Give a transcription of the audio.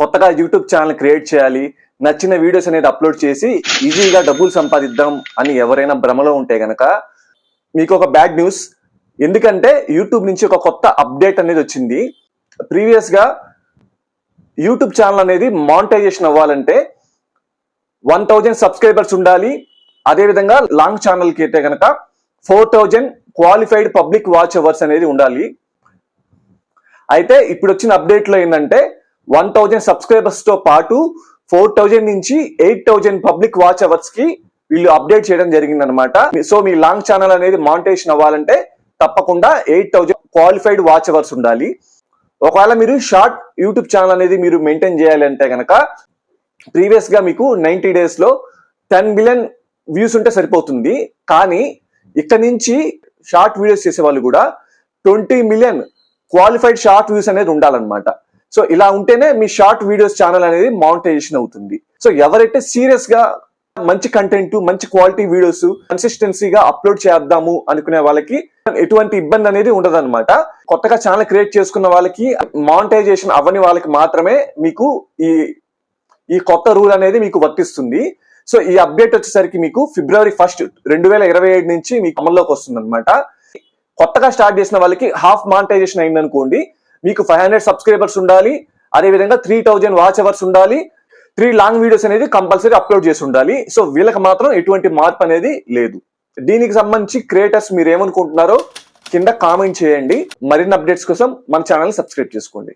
కొత్తగా YouTube channel create చేయాలి, నచ్చిన వీడియోస్ అనేది అప్లోడ్ చేసి ఈజీగా డబ్బులు సంపాదిద్దాం అని ఎవరైనా భ్రమలో ఉంటే గనక మీకు ఒక బ్యాడ్ న్యూస్. ఎందుకంటే యూట్యూబ్ నుంచి ఒక కొత్త అప్డేట్ అనేది వచ్చింది. ప్రీవియస్ గా యూట్యూబ్ ఛానల్ అనేది మానిటైజేషన్ అవ్వాలంటే 1000 సబ్స్క్రైబర్స్ ఉండాలి. అదేవిధంగా లాంగ్ ఛానల్ కి అయితే కనుక 4000 క్వాలిఫైడ్ పబ్లిక్ వాచ్ అవర్స్ అనేది ఉండాలి. అయితే ఇప్పుడు వచ్చిన అప్డేట్ లో ఏంటంటే 1000 సబ్స్క్రైబర్స్ తో పాటు 4000 నుంచి 8000 పబ్లిక్ వాచ్ అవర్స్ కి వీళ్ళు అప్డేట్ చేయడం జరిగింది అనమాట. సో మీ లాంగ్ ఛానల్ అనేది మానిటైజేషన్ అవ్వాలంటే తప్పకుండా 8000 క్వాలిఫైడ్ వాచ్ అవర్స్ ఉండాలి. ఒకవేళ మీరు షార్ట్ యూట్యూబ్ ఛానల్ అనేది మీరు మెయింటైన్ చేయాలి అంటే కనుక ప్రీవియస్ గా మీకు 90 days లో 10 మిలియన్ వ్యూస్ ఉంటే సరిపోతుంది. కానీ ఇక్కడ నుంచి షార్ట్ వీడియోస్ చేసే వాళ్ళు కూడా 20 మిలియన్ క్వాలిఫైడ్ షార్ట్ వ్యూస్ అనేది ఉండాలన్నమాట. సో ఇలా ఉంటేనే మీ షార్ట్ వీడియోస్ ఛానల్ అనేది మానిటైజేషన్ అవుతుంది. సో ఎవరైతే సీరియస్ గా మంచి కంటెంట్, మంచి క్వాలిటీ వీడియోస్ కన్సిస్టెన్సీగా అప్లోడ్ చేద్దాము అనుకునే వాళ్ళకి ఎటువంటి ఇబ్బంది అనేది ఉండదు అనమాట. కొత్తగా ఛానల్ క్రియేట్ చేసుకున్న వాళ్ళకి, మానిటైజేషన్ అవ్వని వాళ్ళకి మాత్రమే మీకు ఈ కొత్త రూల్ అనేది మీకు వర్తిస్తుంది. సో ఈ అప్డేట్ వచ్చేసరికి మీకు February 1, 2027 నుంచి మీకు అమల్లోకి వస్తుంది అనమాట. కొత్తగా స్టార్ట్ చేసిన వాళ్ళకి హాఫ్ మానిటైజేషన్ అయింది అనుకోండి, మీకు 500 సబ్స్క్రైబర్స్ ఉండాలి, అదేవిధంగా 3000 వాచ్ అవర్స్ ఉండాలి, 3 లాంగ్ వీడియోస్ అనేది కంపల్సరీ అప్లోడ్ చేసి ఉండాలి. సో వీళ్ళకి మాత్రం ఎటువంటి మార్పు అనేది లేదు. దీనికి సంబంధించి క్రియేటర్స్ మీరు ఏమనుకుంటున్నారో కింద కామెంట్ చేయండి. మరిన్ని అప్డేట్స్ కోసం మన ఛానల్ సబ్స్క్రైబ్ చేసుకోండి.